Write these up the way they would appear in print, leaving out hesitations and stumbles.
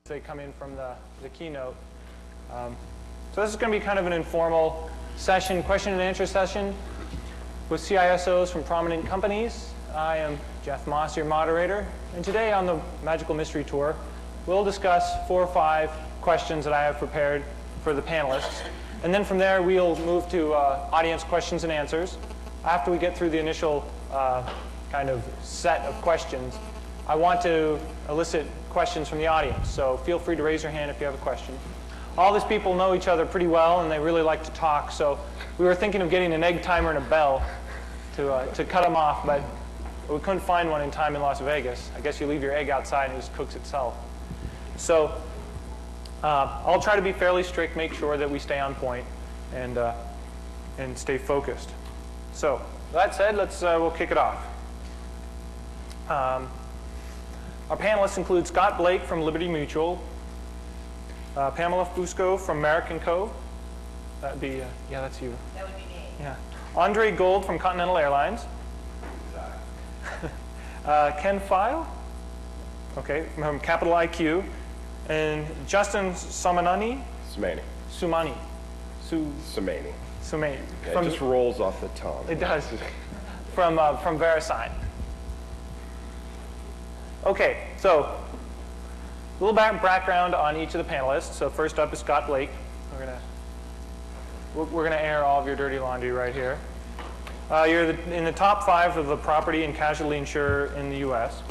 they come in from the keynote. So this is going to be kind of an informal session, question and answer session with CISOs from prominent companies. I am Jeff Moss, your moderator, and today on the Magical Mystery Tour, we'll discuss 4 or 5 questions that I have prepared for the panelists. And then from there, we'll move to audience questions and answers. After we get through the initial kind of set of questions, I want to elicit questions from the audience. So feel free to raise your hand if you have a question. All these people know each other pretty well, and they really like to talk. So we were thinking of getting an egg timer and a bell to cut them off, but we couldn't find one in time in Las Vegas. I guess you leave your egg outside and it just cooks itself. So I'll try to be fairly strict, make sure that we stay on point and stay focused. So that said, we'll kick it off. Our panelists include Scott Blake from Liberty Mutual, Pamela Fusco from American Co. That'd be, yeah, that's you. That would be me. Yeah. Andre Gold from Continental Airlines. Ken File, okay, from Capital IQ. And Justin Sumani. Sumani. Sumani. It just rolls off the tongue. It does. From VeriSign. Okay, so a little background on each of the panelists. So first up is Scott Blake. We're gonna air all of your dirty laundry right here. You're in the top 5 of the property and casualty insurer in the U.S.,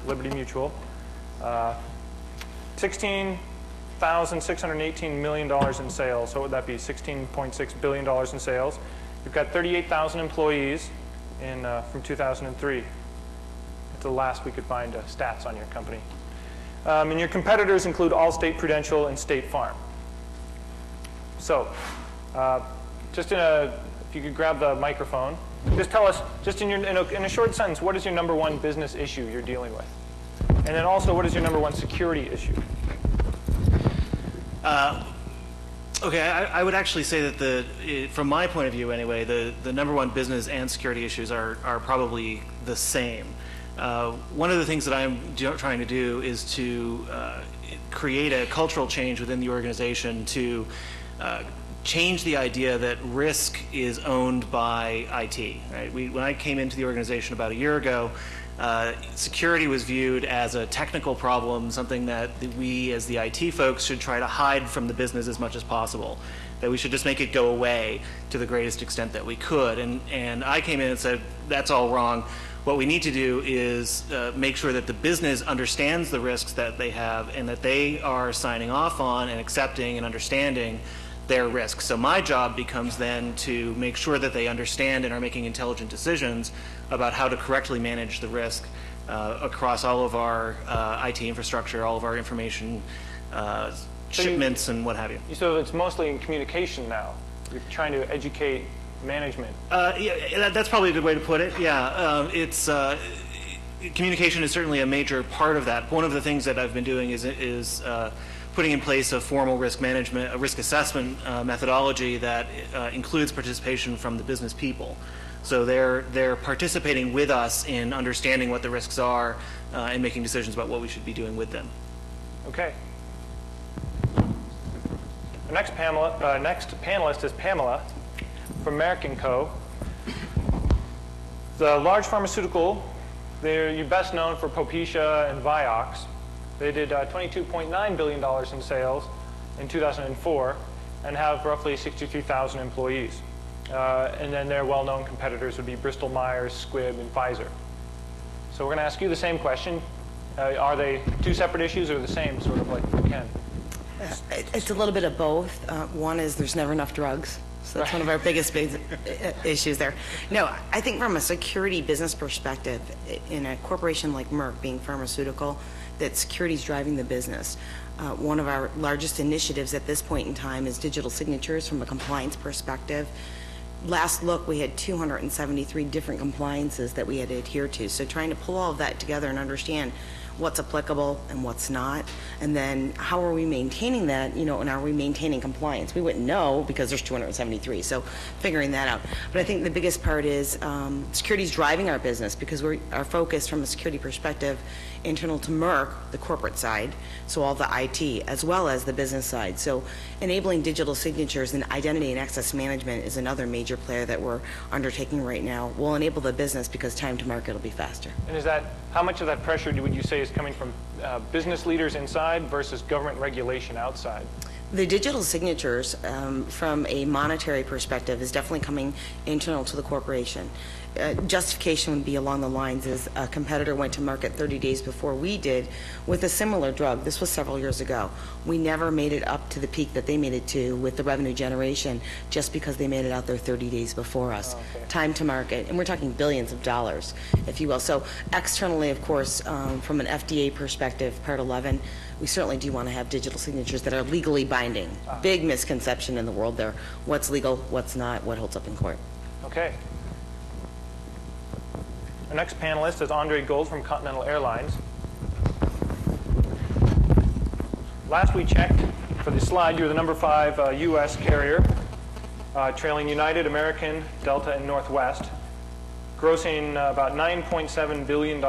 Liberty Mutual. $16,618 million in sales. So what would that be? $16.6 billion in sales. You've got 38,000 employees from 2003. It's the last we could find stats on your company. And your competitors include Allstate, Prudential, and State Farm. So if you could grab the microphone, just tell us, just in a short sentence, what is your #1 business issue you're dealing with? And then also, what is your #1 security issue? Okay, I would actually say that from my point of view anyway, the #1 business and security issues are probably the same. One of the things that I'm trying to do is to create a cultural change within the organization to change the idea that risk is owned by IT. Right? When I came into the organization about a year ago, security was viewed as a technical problem, something that we as the IT folks should try to hide from the business as much as possible, that we should just make it go away to the greatest extent that we could. And I came in and said, that's all wrong. What we need to do is make sure that the business understands the risks that they have and that they are signing off on and accepting and understanding their risks. So my job becomes then to make sure that they understand and are making intelligent decisions about how to correctly manage the risk across all of our IT infrastructure, all of our information shipments and what have you. So it's mostly in communication now. You're trying to educate management. Yeah, that's probably a good way to put it. Yeah, communication is certainly a major part of that. One of the things that I've been doing is putting in place a formal risk management, a risk assessment methodology that includes participation from the business people. So they're participating with us in understanding what the risks are and making decisions about what we should be doing with them. Okay. The next panelist is Pamela from American Co. The large pharmaceutical, you're best known for Propecia and Vioxx. They did $22.9 billion in sales in 2004 and have roughly 63,000 employees. And then their well-known competitors would be Bristol Myers, Squibb, and Pfizer. So we're going to ask you the same question. Are they 2 separate issues or the same, sort of like Ken? It's a little bit of both. One is there's never enough drugs. So that's one of our biggest issues there. No, I think from a security business perspective, in a corporation like Merck, being pharmaceutical, that security is driving the business. One of our largest initiatives at this point in time is digital signatures from a compliance perspective. Last look, we had 273 different compliances that we had to adhere to. So trying to pull all of that together and understand what's applicable and what's not, and then how are we maintaining that, and are we maintaining compliance? We wouldn't know because there's 273, so figuring that out. But I think the biggest part is security is driving our business because our focus from a security perspective internal to Merck, the corporate side, so all the IT, as well as the business side. So enabling digital signatures and identity and access management is another major player that we're undertaking right now. We'll enable the business because time to market will be faster. And is that, how much of that pressure would you say is coming from business leaders inside versus government regulation outside? The digital signatures, from a monetary perspective, is definitely coming internal to the corporation. Justification would be along the lines is a competitor went to market 30 days before we did with a similar drug. This was several years ago. We never made it up to the peak that they made it to with the revenue generation just because they made it out there 30 days before us. Okay. Time to market, and we're talking billions of dollars, if you will. So externally, of course, from an FDA perspective, Part 11, we certainly do want to have digital signatures that are legally binding. Big misconception in the world there. What's legal, what's not, what holds up in court. Okay. Our next panelist is Andre Gold from Continental Airlines. Last we checked, for the slide, you were the number 5 U.S. carrier, trailing United, American, Delta, and Northwest, grossing about $9.7 billion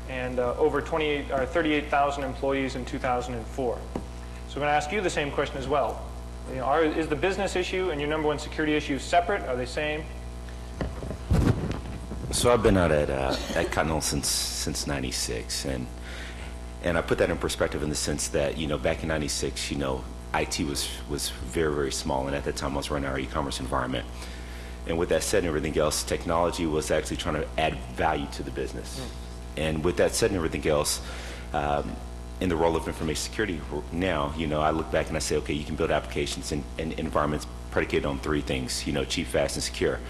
and over 38,000 employees in 2004. So we're going to ask you the same question as well. You know, is the business issue and your number 1 security issue separate? Are they same? So I've been out at Continental since '96, and I put that in perspective in the sense that, you know, back in '96, you know, IT was very, very small, and at that time I was running our e-commerce environment. And with that said and everything else, technology was actually trying to add value to the business. And with that said and everything else, in the role of information security now, you know, I look back and I say, okay, you can build applications and environments predicated on 3 things, you know, cheap, fast, and secure.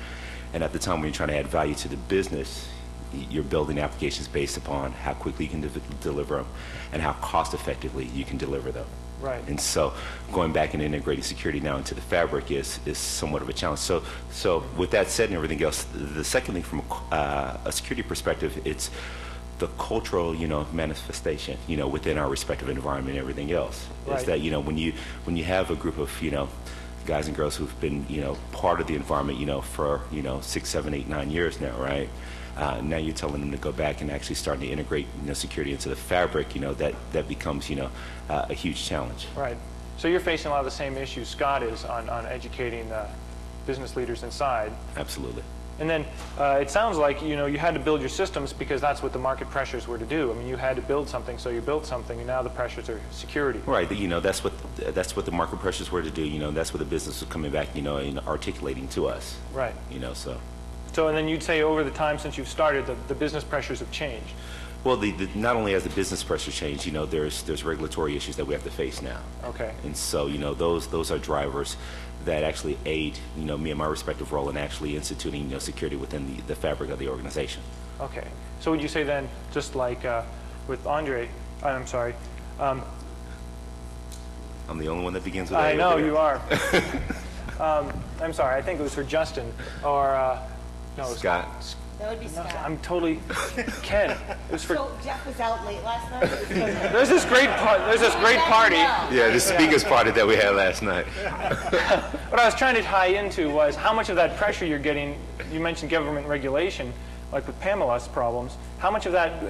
And at the time when you're trying to add value to the business, you're building applications based upon how quickly you can deliver them and how cost effectively you can deliver them. Right. And so going back and integrating security now into the fabric is somewhat of a challenge. So with that said and everything else, the second thing from a security perspective, it's the cultural, you know, manifestation, you know, within our respective environment and everything else. Right. Is that, you know, when you have a group of, you know, guys and girls who've been, you know, part of the environment, you know, for, you know, 6, 7, 8, 9 years now, right? Now you're telling them to go back and actually start to integrate, you know, security into the fabric, you know, that becomes, you know, a huge challenge. Right. So you're facing a lot of the same issues Scott is on educating business leaders inside. Absolutely. And then it sounds like, you know, you had to build your systems because that's what the market pressures were to do. I mean, you had to build something, so you built something, and now the pressures are security. Right. You know, that's what the market pressures were to do. You know, that's what the business was coming back, you know, and articulating to us. Right. You know, so. So, and then you'd say over the time since you've started, the business pressures have changed. Well, not only has the business pressure changed, you know, there's regulatory issues that we have to face now. Okay. And so, you know, those are drivers that actually aid, you know, me and my respective role in actually instituting, you know, security within the fabric of the organization. Okay. So would you say then, just like with Andre, I'm sorry. I'm the only one that begins with I A know, over there. you are. I'm sorry, I think it was for Justin, or, no, it was Scott. That would be Scott. I'm totally, Ken. It was for, So Jeff was out late last night? there's this great party. Yeah, the speakers party that we had last night. What I was trying to tie into was how much of that pressure you're getting, you mentioned government regulation, like with Pamela's problems, how much of that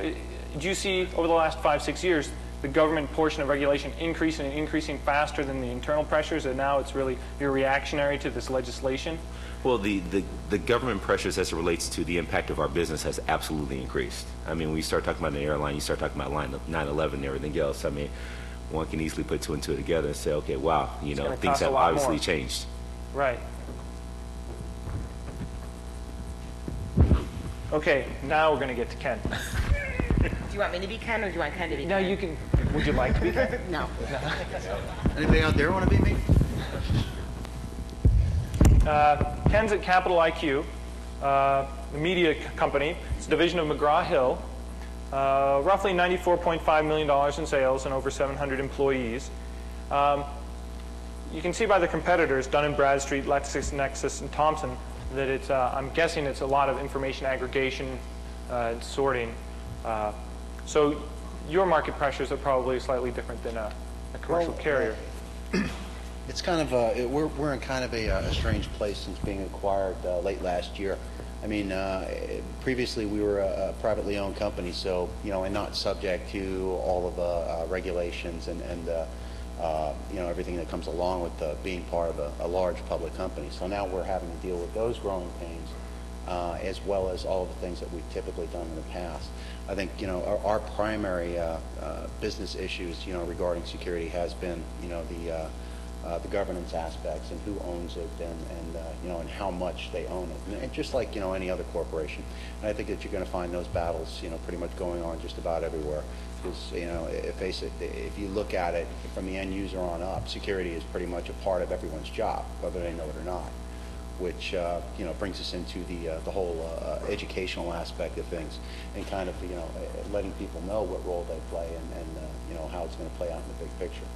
do you see over the last 5, 6 years, the government portion of regulation increasing faster than the internal pressures, and now it's really, you're reactionary to this legislation? Well, the government pressures as it relates to the impact of our business has absolutely increased. I mean, when you start talking about an airline, you start talking about 9/11 and everything else. I mean, one can easily put 2 and 2 together and say, okay, wow, you know, things have obviously changed. Right. Okay, now we're going to get to Ken. Do you want me to be Ken, or do you want Ken to be Ken? No, you can, would you like to be Ken? No. Anybody out there want to be me? Ken's at Capital IQ, the media company. It's a division of McGraw-Hill. Roughly $94.5 million in sales and over 700 employees. You can see by the competitors, Dun & Bradstreet, LexisNexis, and Thomson, that it's, I'm guessing it's a lot of information aggregation and sorting. So your market pressures are probably slightly different than a commercial carrier. It's kind of we're in kind of a strange place since being acquired late last year. I mean, previously we were a privately owned company, so, and not subject to all of the regulations and everything that comes along with being part of a large public company. So now we're having to deal with those growing pains, as well as all of the things that we've typically done in the past. I think, our primary business issues, regarding security has been, the governance aspects and who owns it and how much they own it. And just like, any other corporation. And I think that you're going to find those battles, pretty much going on just about everywhere. Because, face it, if you look at it from the end user on up, security is pretty much a part of everyone's job, whether they know it or not. Which, brings us into the whole educational aspect of things and kind of, letting people know what role they play and how it's going to play out in the big picture.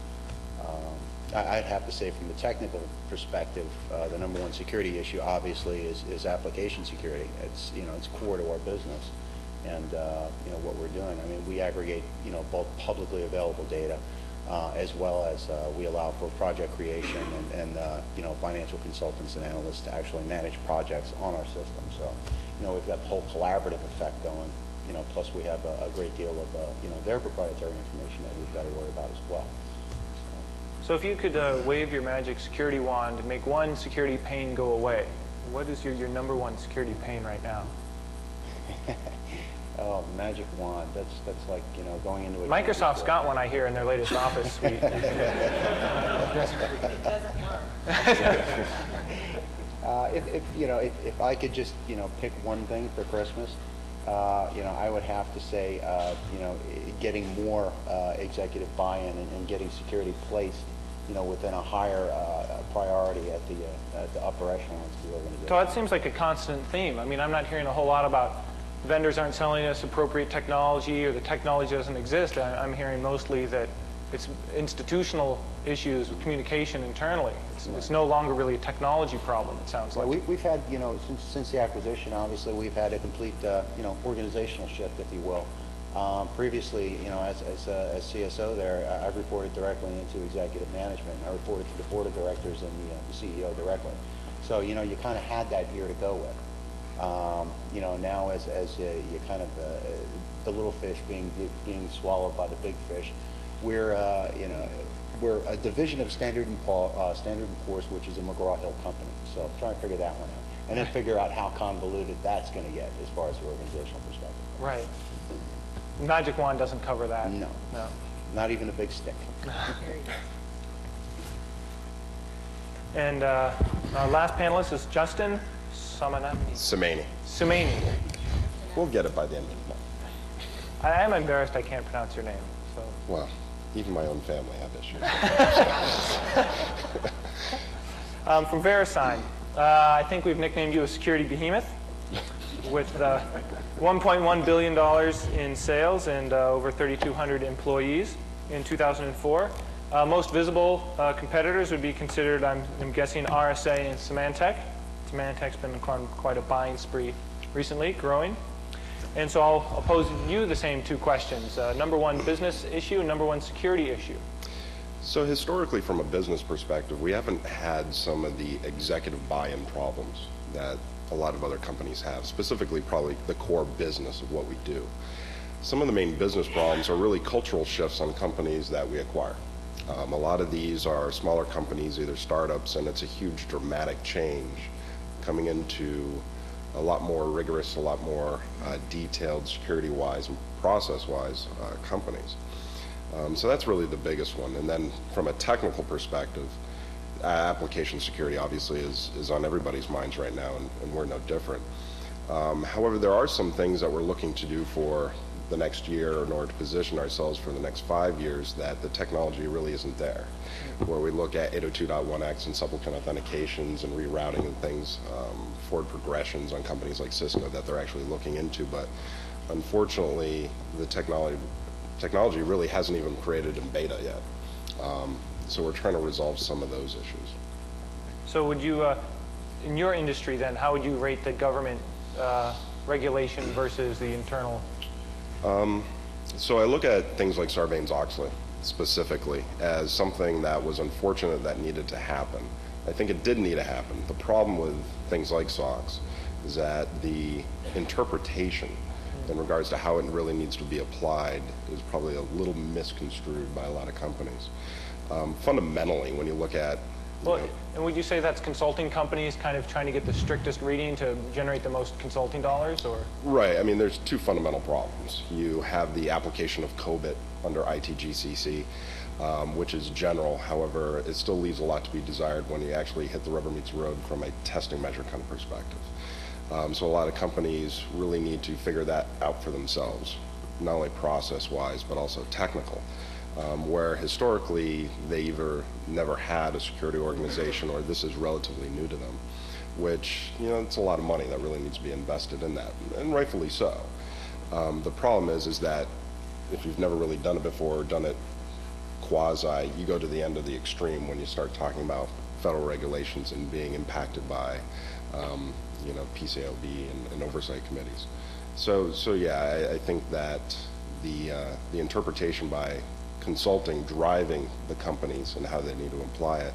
I'd have to say from the technical perspective, the number one security issue obviously is application security. It's, it's core to our business and, what we're doing. I mean, we aggregate, both publicly available data as well as we allow for project creation and financial consultants and analysts to actually manage projects on our system. So, we've got the whole collaborative effect going, plus we have a great deal of, their proprietary information that we've got to worry about as well. So if you could wave your magic security wand and make one security pain go away, what is your number one security pain right now? Oh, magic wand. That's like, going into a... Microsoft's got one, I hear, in their latest Office suite. It doesn't work. If I could just, pick one thing for Christmas, I would have to say, getting more executive buy-in and getting security placed, within a higher priority at the upper echelons of the organization. So that seems like a constant theme. I mean, I'm not hearing a whole lot about vendors aren't selling us appropriate technology or the technology doesn't exist. I'm hearing mostly that it's institutional issues with communication internally. It's no longer really a technology problem, it sounds like. We've had, since the acquisition, obviously, we've had a complete, organizational shift, if you will. Previously, as CSO there, I've reported directly into executive management. I reported to the board of directors and the CEO directly. So, you kind of had that year to go with. Now as you kind of, the little fish being swallowed by the big fish, we're a division of Standard & Poor's, which is a McGraw-Hill company. So trying to figure that one out. And then figure out how convoluted that's going to get as far as the organizational perspective. Right. Magic wand doesn't cover that. No. No. Not even a big stick. And our last panelist is Justin Semani. Sumani. We'll get it by the end of the month. I am embarrassed I can't pronounce your name. So. Well, even my own family have issues. From VeriSign, I think we've nicknamed you a security behemoth with $1.1 billion in sales and over 3,200 employees in 2004. Most visible competitors would be considered, I'm guessing, RSA and Symantec. Symantec's been on quite a buying spree recently, growing. And so I'll pose you the same two questions. Number one business issue, number one security issue. So historically, from a business perspective, we haven't had some of the executive buy-in problems that a lot of other companies have, specifically probably the core business of what we do. Some of the main business problems are really cultural shifts on companies that we acquire. A lot of these are smaller companies, either startups, and it's a huge dramatic change coming into a lot more rigorous, a lot more detailed security-wise and process-wise companies. So that's really the biggest one. And then from a technical perspective, application security obviously is on everybody's minds right now, and we're no different. However, there are some things that we're looking to do for the next year in order to position ourselves for the next 5 years that the technology really isn't there. Where we look at 802.1x and supplicant authentications and rerouting and things, forward progressions on companies like Cisco that they're actually looking into. But unfortunately, the technology really hasn't even created in beta yet. So we're trying to resolve some of those issues. So would you, in your industry then, how would you rate the government regulation versus the internal? So I look at things like Sarbanes-Oxley specifically as something that was unfortunate that needed to happen. I think it did need to happen. The problem with things like SOX is that the interpretation in regards to how it really needs to be applied is probably a little misconstrued by a lot of companies. Fundamentally, when you look at, Well, and would you say that's consulting companies kind of trying to get the strictest reading to generate the most consulting dollars, or? right, I mean, there's two fundamental problems. You have the application of COBIT under ITGCC, which is general. However, it still leaves a lot to be desired when you actually hit the rubber meets the road from a testing measure kind of perspective. So a lot of companies really need to figure that out for themselves, not only process-wise, but also technical. Where historically they either never had a security organization or this is relatively new to them, which, you know, it's a lot of money that really needs to be invested in that, and rightfully so. The problem is that if you've never really done it before, or done it quasi, you go to the end of the extreme when you start talking about federal regulations and being impacted by, you know, PCAOB and oversight committees. So yeah, I think that the interpretation by consulting driving the companies and how they need to apply it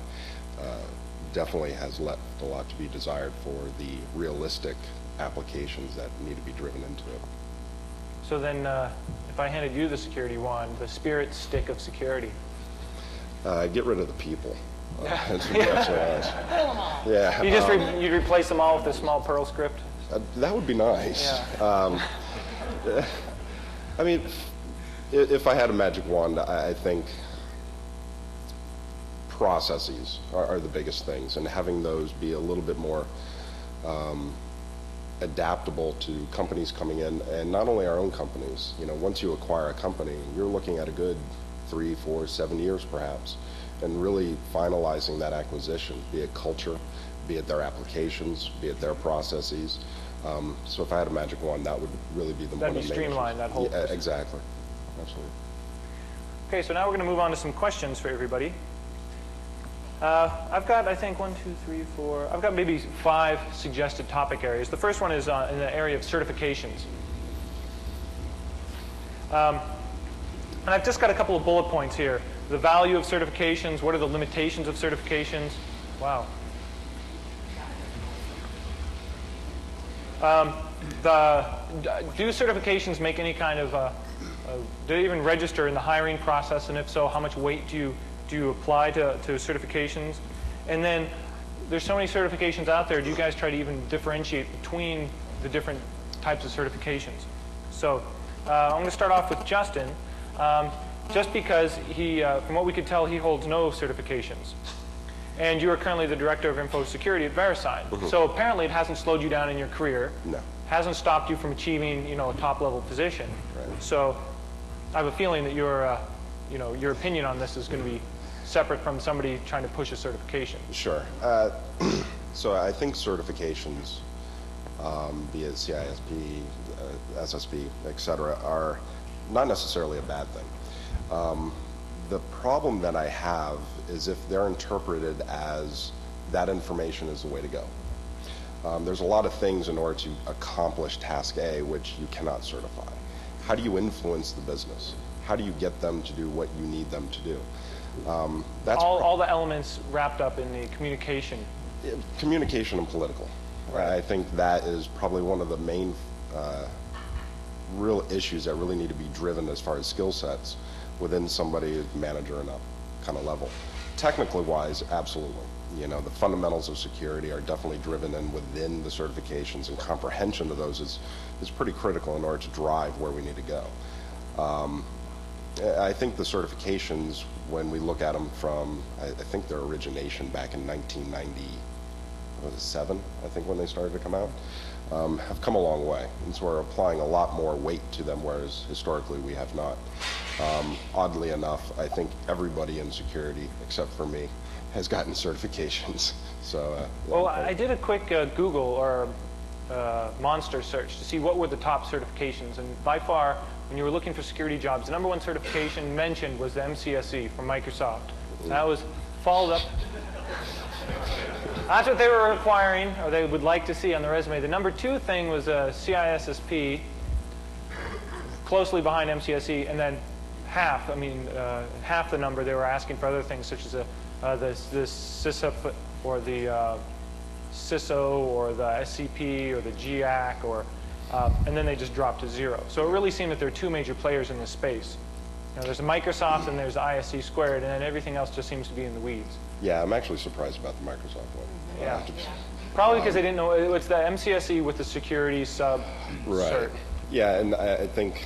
definitely has left a lot to be desired for the realistic applications that need to be driven into it. So then, if I handed you the security wand, the spirit stick of security. Get rid of the people. That's what that's what it is. Yeah. You just you'd replace them all with a small Perl script? That would be nice. Yeah. I mean, if I had a magic wand, I think processes are the biggest things, and having those be a little bit more adaptable to companies coming in, and not only our own companies. You know, once you acquire a company, you're looking at a good 3, 4, 7 years perhaps, and really finalizing that acquisition, be it culture, be it their applications, be it their processes. So if I had a magic wand, that would really be the one That'd be streamlined, that whole process. exactly. Absolutely. Okay, so now we're going to move on to some questions for everybody. I've got, I think, 1, 2, 3, 4, I've got maybe 5 suggested topic areas. The first one is in the area of certifications. And I've just got a couple of bullet points here. The value of certifications, what are the limitations of certifications? Wow. Do certifications make any kind of, do they even register in the hiring process? And if so, how much weight do you apply to certifications? And then there's so many certifications out there, do you guys try to even differentiate between the different types of certifications? So I'm going to start off with Justin. Just because he, from what we could tell, he holds no certifications. And you are currently the Director of Info Security at VeriSign. Mm-hmm. So apparently it hasn't slowed you down in your career. No. Hasn't stopped you from achieving, you know, a top-level position. Right. So I have a feeling that your, you know, your opinion on this is going to be separate from somebody trying to push a certification. Sure. So I think certifications, be it CISP, SSP, et cetera, are not necessarily a bad thing. The problem that I have is if they're interpreted as that information is the way to go. There's a lot of things in order to accomplish task A which you cannot certify. How do you influence the business? How do you get them to do what you need them to do? That's all the elements wrapped up in the communication. Communication and political. Right. I think that is probably one of the main real issues that really need to be driven as far as skill sets within somebody manager and up kind of level. Technically wise, absolutely. You know, the fundamentals of security are definitely driven in within the certifications, and comprehension of those is pretty critical in order to drive where we need to go. I think the certifications, when we look at them from, I think their origination back in 1997, I think when they started to come out, have come a long way. And so we're applying a lot more weight to them, whereas historically we have not. Oddly enough, I think everybody in security, except for me, has gotten certifications. So, well, I did a quick Google or Monster search to see what were the top certifications, and by far, when you were looking for security jobs, the #1 certification mentioned was the MCSE from Microsoft. That was followed up. That's what they were requiring, or they would like to see on the resume. The #2 thing was CISSP, closely behind MCSE, and then half the number they were asking for other things, such as the CISSP or the CISO or the SCP or the GIAC, or, and then they just drop to 0. So it really seemed that there are two major players in this space. You know, there's Microsoft and there's ISC squared, and then everything else just seems to be in the weeds. Yeah, I'm actually surprised about the Microsoft one. Yeah. Probably because they didn't know, it's the MCSE with the security sub Right. cert. Yeah, and I think,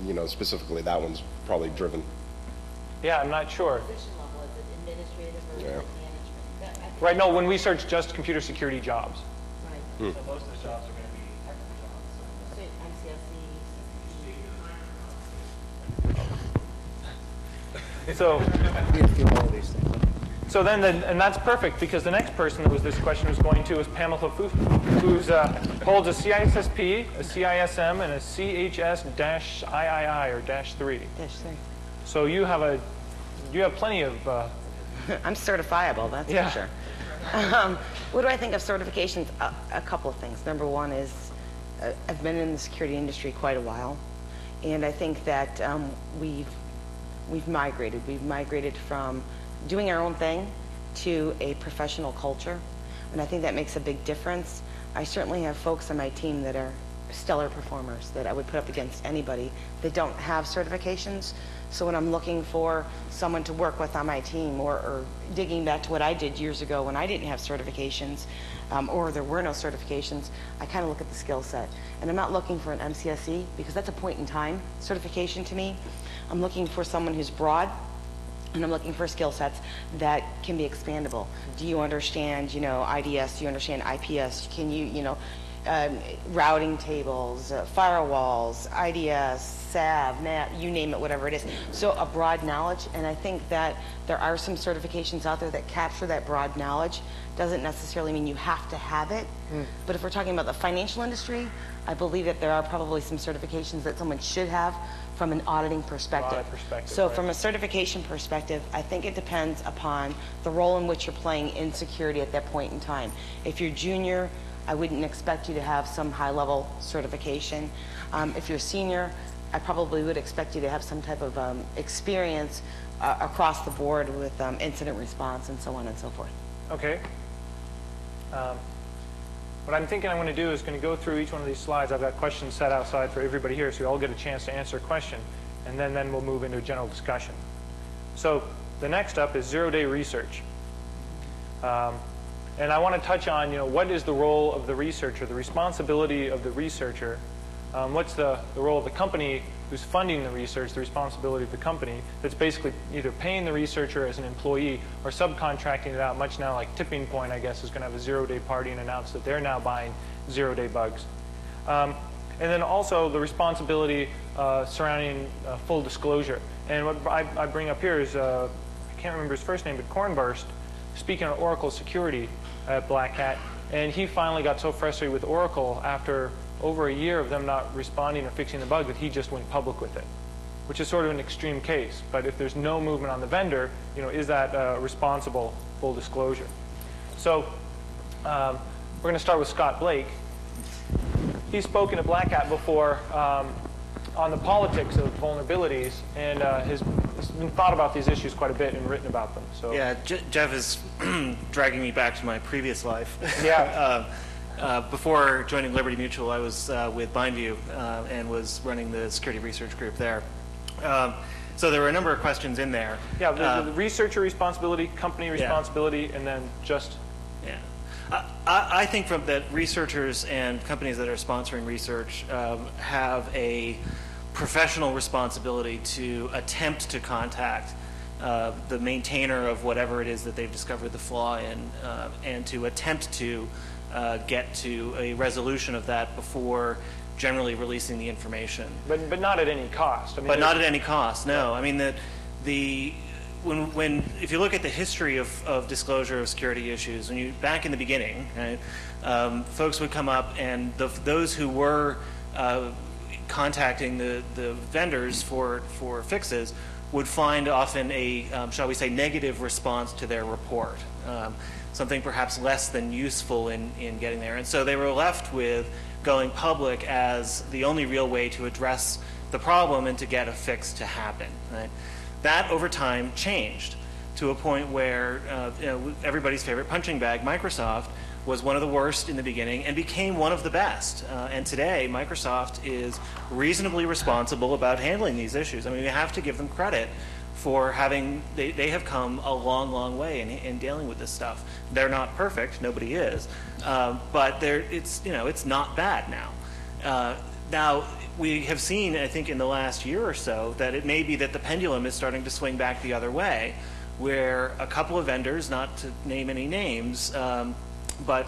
you know, specifically that one's probably driven. Yeah, I'm not sure. Position level, is it administrative or is Yeah. it management? That- I think- Right, no, when we search just computer security jobs. Right. Hmm. So most of the jobs are going to be technical jobs. So MCSE, So, We have to do all of these things. so then, and that's perfect, because the next person that was this question was going to is Pamela Fufu, who's holds a CISSP, a CISM, and a CHS-III or -3. So you have plenty of. I'm certifiable, that's Yeah. for sure. What do I think of certifications? A couple of things. Number one is I've been in the security industry quite a while, and I think that we've migrated. We've migrated from doing our own thing to a professional culture, and I think that makes a big difference. I certainly have folks on my team that are stellar performers that I would put up against anybody that don't have certifications. So when I'm looking for someone to work with on my team, or digging back to what I did years ago when I didn't have certifications, or there were no certifications, I kind of look at the skill set. And I'm not looking for an MCSE, because that's a point in time certification to me. I'm looking for someone who's broad, and I'm looking for skill sets that can be expandable. Do you understand, IDS? Do you understand IPS? Can you, routing tables, firewalls, IDS, SAV, NAT, you name it, whatever it is. So a broad knowledge, and I think that there are some certifications out there that capture that broad knowledge. Doesn't necessarily mean you have to have it, but if we're talking about the financial industry, I believe that there are probably some certifications that someone should have from an auditing perspective. Audit perspective, So right. from a certification perspective, I think it depends upon the role in which you're playing in security at that point in time. If you're junior, I wouldn't expect you to have some high-level certification. If you're senior, I probably would expect you to have some type of experience across the board with incident response and so on and so forth. Okay. What I'm thinking I'm going to do is going to go through each one of these slides. I've got questions set outside for everybody here, so we all get a chance to answer a question, and then we'll move into a general discussion. So the next up is zero-day research. And I want to touch on, what is the role of the researcher, the responsibility of the researcher? What's the role of the company who's funding the research, the responsibility of the company that's basically either paying the researcher as an employee or subcontracting it out, much now like Tipping Point, I guess, is going to have a zero-day party and announce that they're now buying zero-day bugs. And then also the responsibility surrounding full disclosure. And what I bring up here is, I can't remember his first name, but Kornburst, speaking on Oracle security at Black Hat, and he finally got so frustrated with Oracle after over a year of them not responding or fixing the bug that he just went public with it, which is sort of an extreme case. But if there's no movement on the vendor, is that responsible full disclosure? So we're going to start with Scott Blake. He's spoken at Black Hat before on the politics of vulnerabilities, and has been thought about these issues quite a bit and written about them. So Yeah, Jeff is dragging me back to my previous life. Yeah. Before joining Liberty Mutual, I was with BindView and was running the security research group there. So there were a number of questions in there. Yeah, the researcher responsibility, company responsibility, and then just... Yeah. I think that researchers and companies that are sponsoring research have a professional responsibility to attempt to contact the maintainer of whatever it is that they've discovered the flaw in, and to attempt to get to a resolution of that before generally releasing the information. But not at any cost. I mean, But not at any cost, no. I mean, if you look at the history of disclosure of security issues, back in the beginning, right, folks would come up, and those who were contacting the vendors for fixes would find often a, shall we say, negative response to their report, something perhaps less than useful in getting there. And so they were left with going public as the only real way to address the problem and to get a fix to happen. Right? That over time changed to a point where everybody's favorite punching bag, Microsoft, was one of the worst in the beginning and became one of the best. And today, Microsoft is reasonably responsible about handling these issues. I mean, we have to give them credit for having, they have come a long, long way in dealing with this stuff. They're not perfect, nobody is, but it's not bad now. Now, we have seen, I think, in the last year or so, that it may be that the pendulum is starting to swing back the other way, where a couple of vendors, not to name any names, but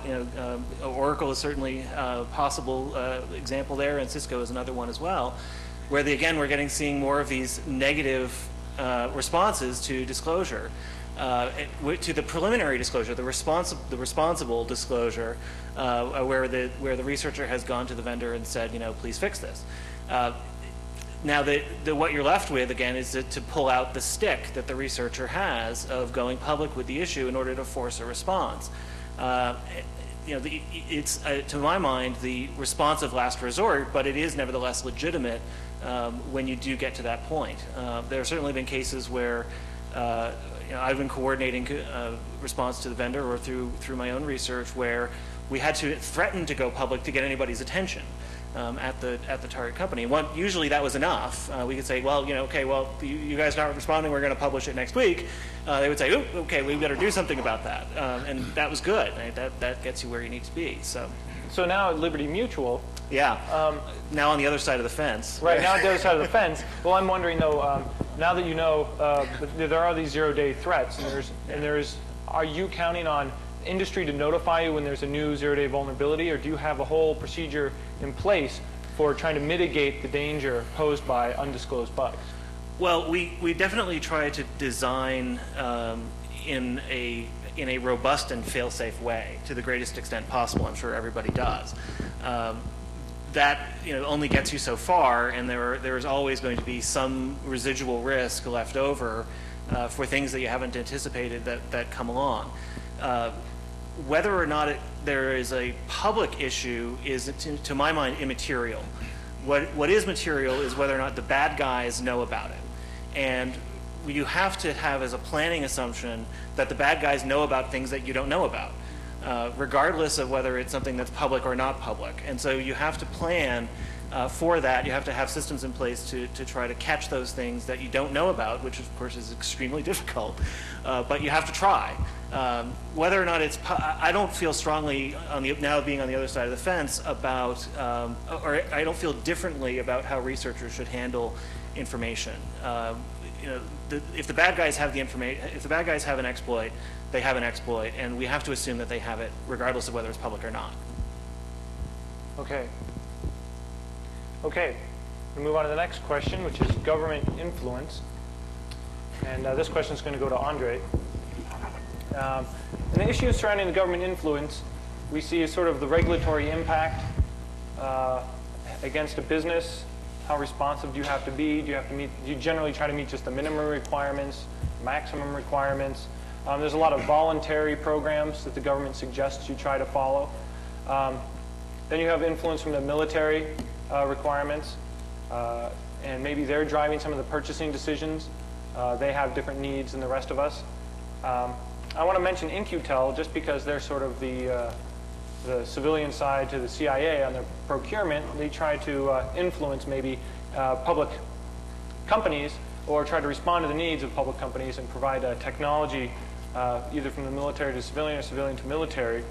Oracle is certainly a possible example there, and Cisco is another one as well, where we're seeing more of these negative responses to disclosure, to the preliminary disclosure, the responsible disclosure, where the researcher has gone to the vendor and said, please fix this. Now, what you're left with, again, is to pull out the stick that the researcher has of going public with the issue in order to force a response. It's, to my mind, the response of last resort, but it is nevertheless legitimate when you do get to that point. There have certainly been cases where I've been coordinating response to the vendor or through my own research where we had to threaten to go public to get anybody's attention at the target company. Usually that was enough. We could say, well, okay, well, you guys aren't responding, we're going to publish it next week. They would say, oh, okay, we better do something about that. And that was good. Right? That gets you where you need to be. So now at Liberty Mutual, now on the other side of the fence. Right, now on the other side of the fence. Well, I'm wondering, though, now that you know there are these zero-day threats, and are you counting on industry to notify you when there's a new zero-day vulnerability, or do you have a whole procedure in place for trying to mitigate the danger posed by undisclosed bugs? Well, we definitely try to design in a robust and fail-safe way to the greatest extent possible. I'm sure everybody does. That only gets you so far, and there is always going to be some residual risk left over for things that you haven't anticipated that come along. Whether or not there is a public issue is, to my mind, immaterial. What is material is whether or not the bad guys know about it. And you have to have as a planning assumption that the bad guys know about things that you don't know about, regardless of whether it's something that's public or not public. And so you have to plan for that. You have to have systems in place to try to catch those things that you don't know about, which of course is extremely difficult, but you have to try. Whether or not I don't feel strongly, now being on the other side of the fence, about, or I don't feel differently about how researchers should handle information. If the bad guys have the information, if the bad guys have an exploit, they have an exploit, and we have to assume that they have it, regardless of whether it's public or not. Okay. Okay, we'll move on to the next question, which is government influence. And this question is going to go to Andre. And the issues surrounding the government influence we see as sort of the regulatory impact against a business. How responsive do you have to be? Do you generally try to meet just the minimum requirements, maximum requirements? There's a lot of voluntary programs that the government suggests you try to follow. Then you have influence from the military requirements, and maybe they're driving some of the purchasing decisions. They have different needs than the rest of us. I want to mention In-Q-Tel just because they're sort of the civilian side to the CIA on their procurement. They try to influence maybe public companies or try to respond to the needs of public companies and provide technology either from the military to civilian or civilian to military.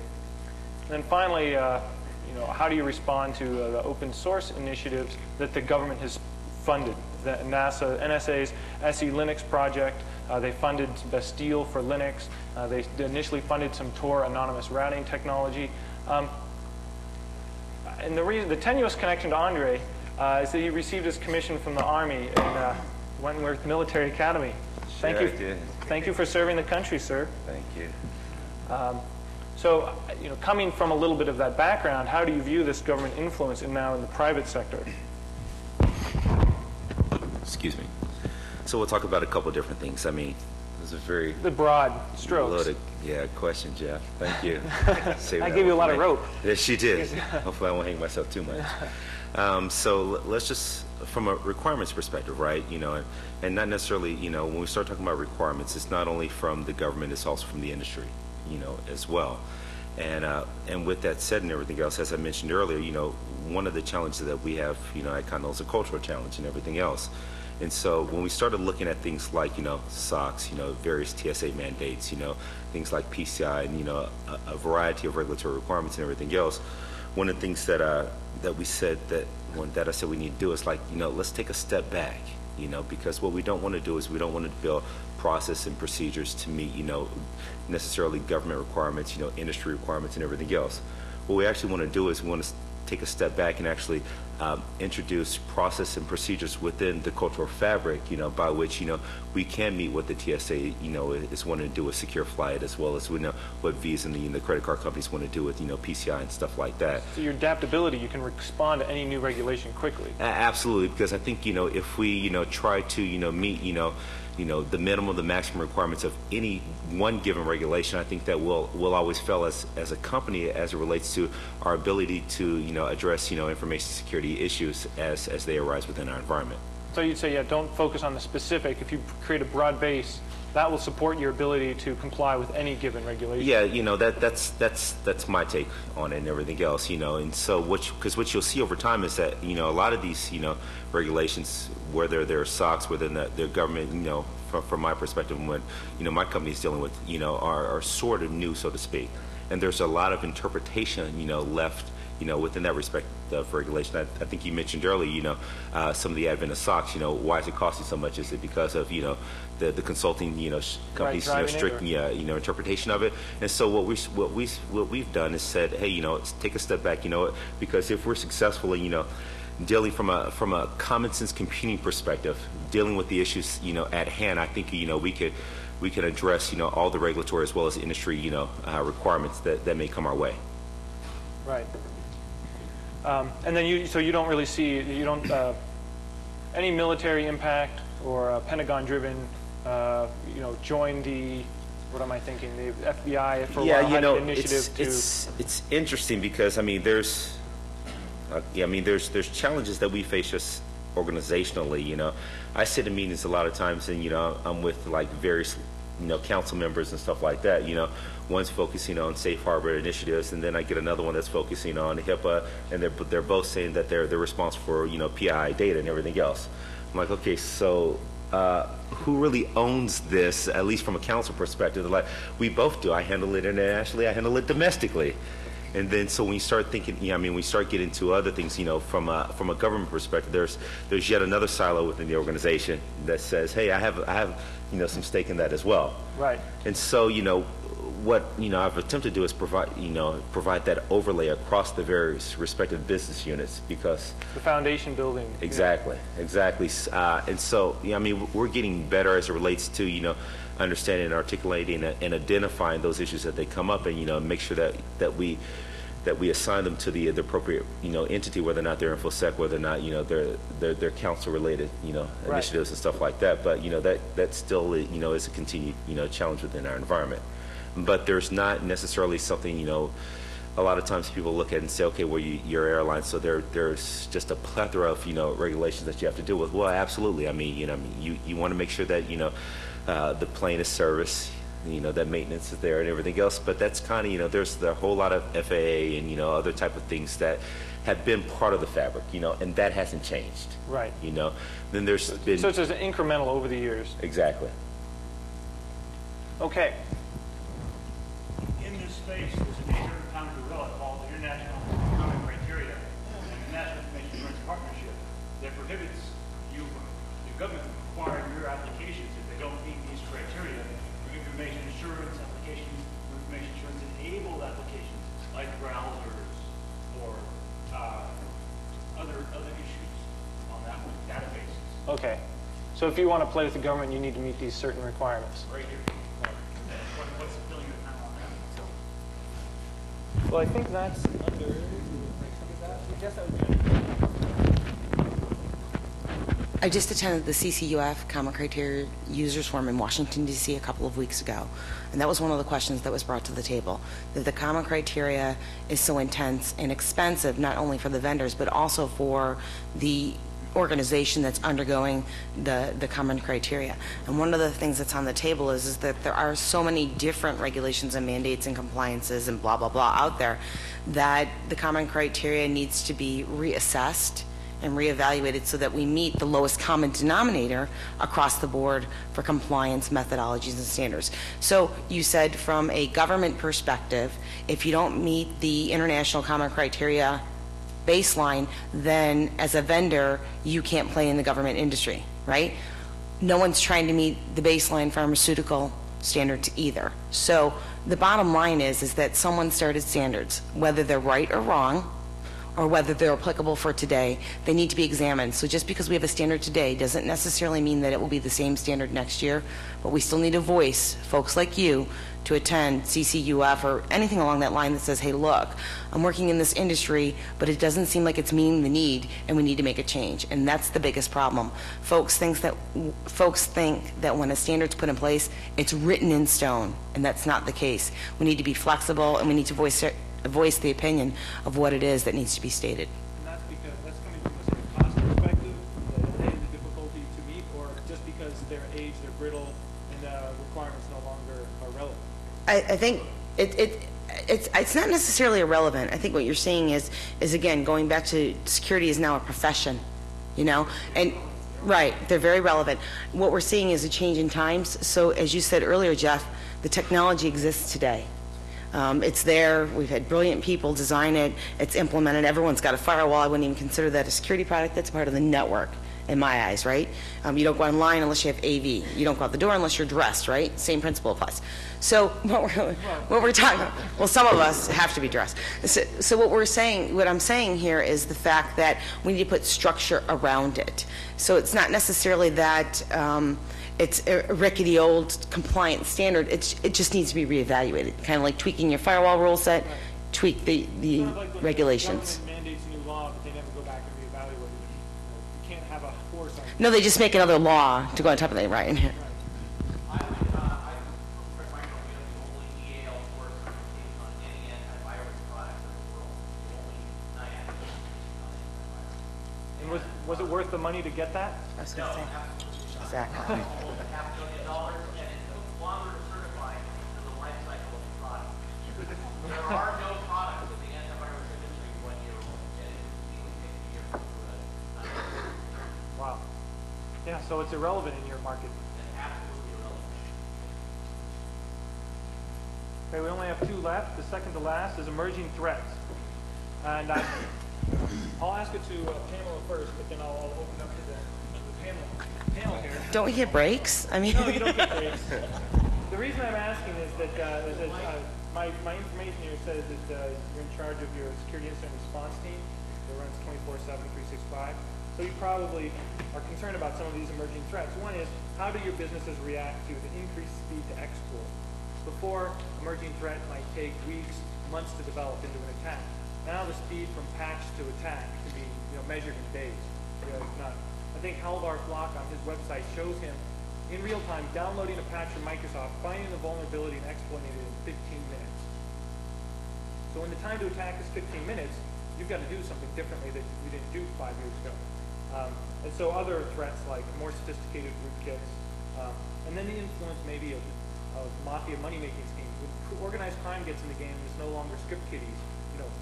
And then finally, how do you respond to the open source initiatives that the government has funded? The NSA's SE Linux project, they funded Bastille for Linux. They initially funded some Tor anonymous routing technology. And the tenuous connection to Andre is that he received his commission from the Army in Wentworth Military Academy. Thank you. I did. Thank you for serving the country, sir. Thank you. So, coming from a little bit of that background, how do you view this government influence now in the private sector? Excuse me. So we'll talk about a couple different things. I mean, it was a very The broad strokes. loaded question, Jeff. Thank you. I gave you a lot of rope. Yes, she did. Hopefully I won't hang myself too much. So let's just, from a requirements perspective, right, and not necessarily, when we start talking about requirements, it's not only from the government, it's also from the industry, as well. And with that said and everything else, as I mentioned earlier, one of the challenges that we have, at Continental is a cultural challenge and everything else. And so when we started looking at things like, SOX, various TSA mandates, things like PCI and, a variety of regulatory requirements and everything else, one of the things that we said that I said we need to do is like, let's take a step back, because what we don't want to do is we don't want to build process and procedures to meet, necessarily government requirements, industry requirements and everything else. What we actually want to do is we want to take a step back and actually introduce process and procedures within the cultural fabric, by which, we can meet what the TSA, is wanting to do with secure flight, as well as we know what Visa and the credit card companies want to do with, PCI and stuff like that. So your adaptability, you can respond to any new regulation quickly. Absolutely, because I think, if we, try to, meet, the minimum, the maximum requirements of any one given regulation, I think that we'll always fail as a company as it relates to our ability to, address, information security issues as they arise within our environment. So you'd say, yeah, don't focus on the specific. If you create a broad base, that will support your ability to comply with any given regulation. Yeah, that's my take on it and everything else, and so because what you'll see over time is that, a lot of these, regulations, whether they're SOX, whether they're government, from my perspective, and what, my company is dealing with, are sort of new, so to speak. And there's a lot of interpretation, left, within that respect of regulation. I think you mentioned earlier, some of the advent of SOX, why is it costing so much? Is it because of, the consulting, companies, strict, interpretation of it? And so what we've done is said, hey, let's take a step back, because if we're successful in, dealing from a common sense computing perspective, dealing with the issues, at hand, I think, we can address, all the regulatory as well as industry, requirements that may come our way. Right. And then you don't really see, any military impact or Pentagon-driven, join the, what am I thinking, the FBI for a while had an initiative it's interesting because, there's challenges that we face just organizationally, I sit in meetings a lot of times and, I'm with like various, council members and stuff like that, one's focusing on safe harbor initiatives, and then I get another one that's focusing on HIPAA, and they're both saying that they're responsible for, PII data and everything else. I'm like, okay, so who really owns this, at least from a council perspective? They're like, we both do. I handle it internationally, I handle it domestically. And then, so when you start thinking, we start getting to other things, from a government perspective, there's yet another silo within the organization that says, hey, I have some stake in that as well. Right. And so, what I've attempted to do is provide that overlay across the various respective business units, because the foundation building. Exactly. And so, we're getting better as it relates to understanding and articulating and identifying those issues that they come up, and make sure that we assign them to the appropriate entity, whether or not they're InfoSec, whether or not they're council related initiatives and stuff like that. But that still is a continued challenge within our environment. But there's not necessarily something, a lot of times people look at it and say, okay, well, you're airline, so there's just a plethora of, regulations that you have to deal with. Well, absolutely. You want to make sure that, the plane is serviced, that maintenance is there and everything else. But that's kind of, there's a whole lot of FAA and, other type of things that have been part of the fabric, and that hasn't changed. Right. Then there's been... So it's just incremental over the years. Exactly. Okay. In this space, there's an 800-pound gorilla called the International Common Criteria and the National Information Assurance Partnership that prohibits the government from requiring your applications if they don't meet these criteria for information assurance applications, information assurance enabled applications like browsers or other issues on that one, databases. Okay. So if you want to play with the government, you need to meet these certain requirements. Right here. What's the billion time on that? Well, I think that's under. I guess that would be. I just attended the CCUF Common Criteria Users Forum in Washington, D.C. a couple of weeks ago, and that was one of the questions that was brought to the table, that the Common Criteria is so intense and expensive, not only for the vendors, but also for the organization that's undergoing the common criteria. And one of the things that's on the table is that there are so many different regulations and mandates and compliances and blah, blah, blah out there that the common criteria needs to be reassessed and reevaluated so that we meet the lowest common denominator across the board for compliance methodologies and standards. So you said from a government perspective, if you don't meet the international common criteria baseline, then as a vendor, you can't play in the government industry, right? No one's trying to meet the baseline pharmaceutical standards either. So the bottom line is that someone started standards, whether they're right or wrong, or whether they're applicable for today, they need to be examined. So just because we have a standard today doesn't necessarily mean that it will be the same standard next year, but we still need a voice, folks like you, to attend CCUF or anything along that line that says, hey, look, I'm working in this industry, but it doesn't seem like it's meeting the need, and we need to make a change. And that's the biggest problem. Folks think that when a standard's put in place, it's written in stone, and that's not the case. We need to be flexible, and we need to voice the opinion of what it is that needs to be stated. And that's because that's coming from a sort of cost perspective, the difficulty to meet, or just because their age, they're brittle, and the requirements no longer are relevant? I think it's not necessarily irrelevant. I think what you're saying is again, going back to security is now a profession, you know, and right, they're very relevant. What we're seeing is a change in times. So as you said earlier, Jeff, the technology exists today. It's there. We've had brilliant people design it. It's implemented. Everyone's got a firewall. I wouldn't even consider that a security product. That's part of the network in my eyes, right? You don't go online unless you have AV. You don't go out the door unless you're dressed, right? Same principle applies. So what we're talking about, well, some of us have to be dressed. So what I'm saying here is the fact that we need to put structure around it. So it's not necessarily that it's a rickety old compliant standard. It just needs to be reevaluated, kind of like tweaking your firewall rule set, tweak the Kind of like when regulations. the government mandates a new law, but they never go back and reevaluate it. You can't have a force on No, they just make another law to go on top of it, right? And was it worth the money to get that? I was gonna say. Exactly. There are no products in the antivirus industry when you're getting Wow. Yeah, so it's irrelevant in your market. absolutely irrelevant. Okay, we only have two left. The second to last is emerging threats. And I'll ask it to Pamela first, but then I'll open up to the panel here. Don't we get breaks? I mean, No, you don't get breaks. The reason I'm asking is that, my information here says that you're in charge of your security incident response team that runs 24/7, 365. So you probably are concerned about some of these emerging threats. One is, how do your businesses react to the increased speed to exploit? Before, emerging threat might take weeks, months to develop into an attack. Now the speed from patch to attack can be measured in days. I think Halvar Flock on his website shows him in real time downloading a patch from Microsoft, finding the vulnerability and exploiting it in 15 minutes. So when the time to attack is 15 minutes, you've got to do something differently that you didn't do 5 years ago. And so other threats like more sophisticated rootkits, and then the influence maybe of mafia money-making schemes. When organized crime gets in the game, it's no longer script kiddies.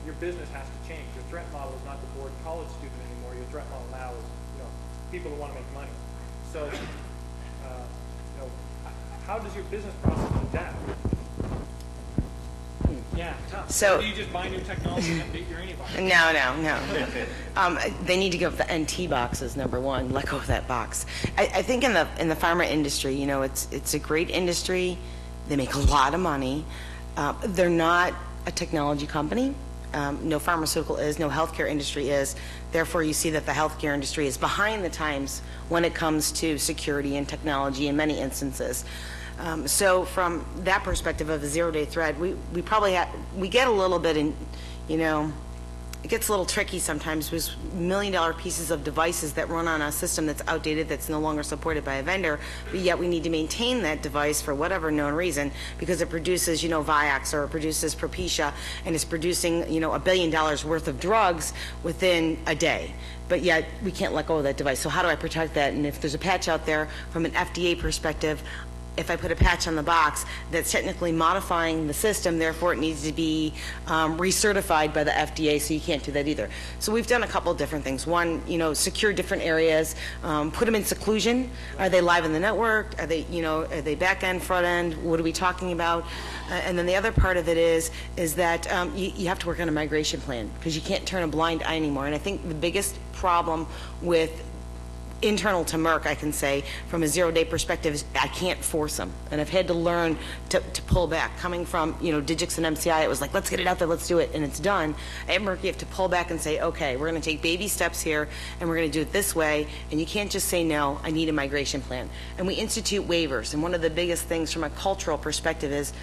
Your business has to change. Your threat model is not the bored college student anymore. Your threat model now is people who want to make money. So how does your business process adapt? Yeah, tough. So- do you just buy new technology and update your antivirus? No. They need to give the NT boxes, number one. Let go of that box. I think in the pharma industry, it's a great industry. They make a lot of money. They're not a technology company. No pharmaceutical is, no healthcare industry is. Therefore, you see that the healthcare industry is behind the times when it comes to security and technology in many instances. So from that perspective of a zero-day threat, we probably we get a little bit in, it gets a little tricky sometimes with $1 million pieces of devices that run on a system that's outdated, that's no longer supported by a vendor, but yet we need to maintain that device for whatever known reason because it produces, Vioxx or it produces Propecia and it's producing, $1 billion worth of drugs within a day. But yet we can't let go of that device. So how do I protect that? And if there's a patch out there from an FDA perspective, if I put a patch on the box that's technically modifying the system, therefore it needs to be recertified by the FDA, so you can't do that either. So we've done a couple of different things. One, secure different areas, put them in seclusion. Are they live in the network? Are they back end, front end? What are we talking about? And then the other part of it is that you have to work on a migration plan because you can't turn a blind eye anymore. And I think the biggest problem with internal to Merck, I can say, from a zero-day perspective, is I can't force them. And I've had to learn to pull back. Coming from, Digix and MCI, it was like, let's get it out there, let's do it, and it's done. At Merck, you have to pull back and say, okay, we're going to take baby steps here, and we're going to do it this way, and you can't just say, no, I need a migration plan. And we institute waivers, and one of the biggest things from a cultural perspective is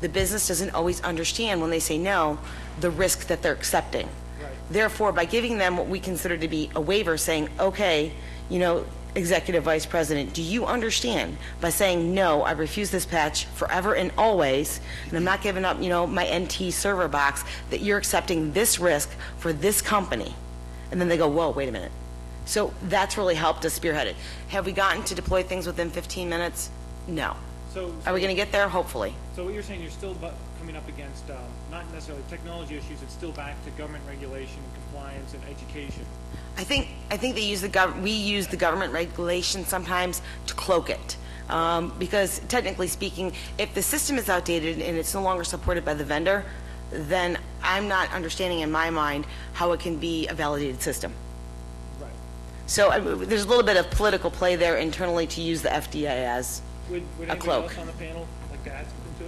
the business doesn't always understand when they say no, the risk that they're accepting. Right. Therefore, by giving them what we consider to be a waiver, saying, okay, Executive Vice President, do you understand by saying, no, I refuse this patch forever and always, and I'm not giving up, my NT server box, that you're accepting this risk for this company? And then they go, whoa, wait a minute. So that's really helped us spearhead it. Have we gotten to deploy things within 15 minutes? No. So are we going to get there? Hopefully. So what you're saying, you're still coming up against not necessarily technology issues, it's still back to government regulation, compliance, and education. I think they use we use the government regulation sometimes to cloak it. Because technically speaking, if the system is outdated and it's no longer supported by the vendor, then I'm not understanding in my mind how it can be a validated system. Right. So there's a little bit of political play there internally to use the FDA as would a cloak. Else on the panel like to add something to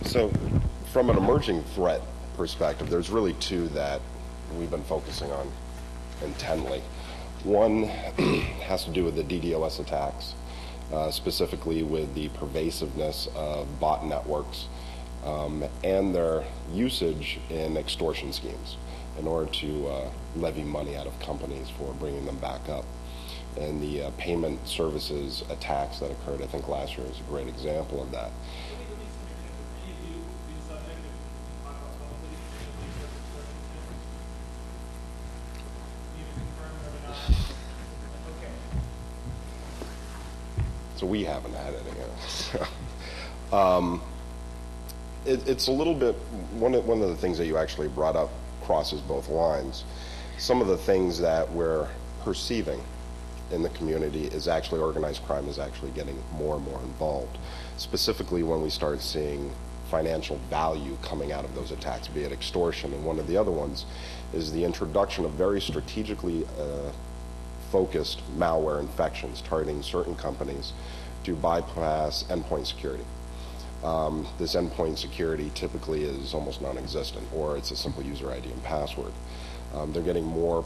it? So, from an emerging threat perspective, there's really two that we've been focusing on intently. One has to do with the DDoS attacks, specifically with the pervasiveness of bot networks and their usage in extortion schemes in order to levy money out of companies for bringing them back up. And the payment services attacks that occurred, I think last year, is a great example of that. So we haven't had any. It's a little bit, one of the things that you actually brought up crosses both lines. Some of the things that we're perceiving in the community is actually organized crime is actually getting more and more involved, specifically when we start seeing financial value coming out of those attacks, be it extortion. And one of the other ones is the introduction of very strategically focused malware infections targeting certain companies to bypass endpoint security. This endpoint security typically is almost non-existent, or it's a simple user ID and password. They're getting more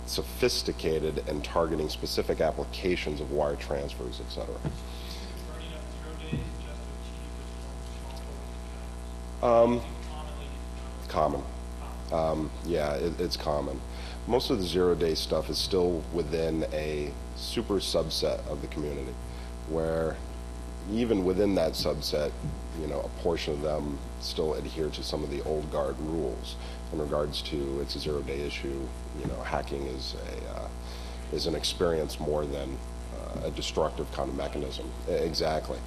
sophisticated and targeting specific applications of wire transfers, etc. Common. Yeah, it's common. Most of the zero-day stuff is still within a super subset of the community, where even within that subset, a portion of them still adhere to some of the old guard rules in regards to it's a zero-day issue. Hacking is an experience more than a destructive kind of mechanism. Exactly.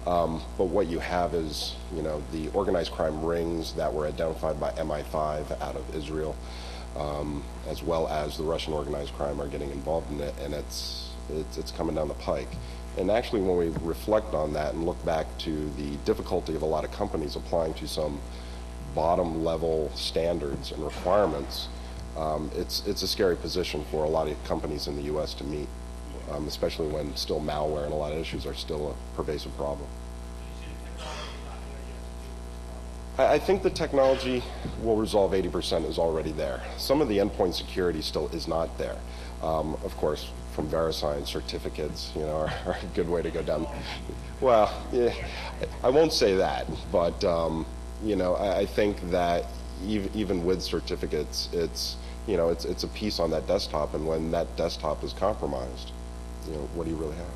But what you have is, the organized crime rings that were identified by MI5 out of Israel, as well as the Russian organized crime are getting involved in it, and it's coming down the pike. And actually, when we reflect on that and look back to the difficulty of a lot of companies applying to some bottom-level standards and requirements, it's a scary position for a lot of companies in the U.S. to meet, especially when still malware and a lot of issues are still a pervasive problem. I think the technology will resolve 80% is already there. Some of the endpoint security still is not there. Of course, from VeriSign certificates, are a good way to go down. Well, yeah, I won't say that, but I think that even with certificates, it's a piece on that desktop, and when that desktop is compromised, what do you really have?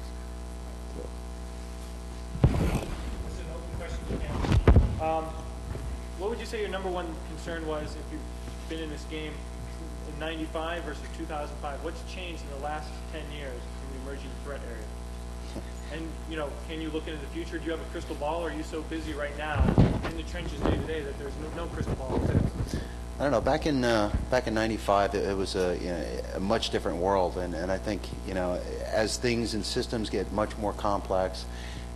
This is an open question again. What would you say your number one concern was if you've been in this game in 95 versus 2005? What's changed in the last 10 years in the emerging threat area? And, can you look into the future? Do you have a crystal ball, or are you so busy right now in the trenches day to day that there's no crystal ball? I don't know. Back in '95, it was a much different world, and I think as things and systems get much more complex,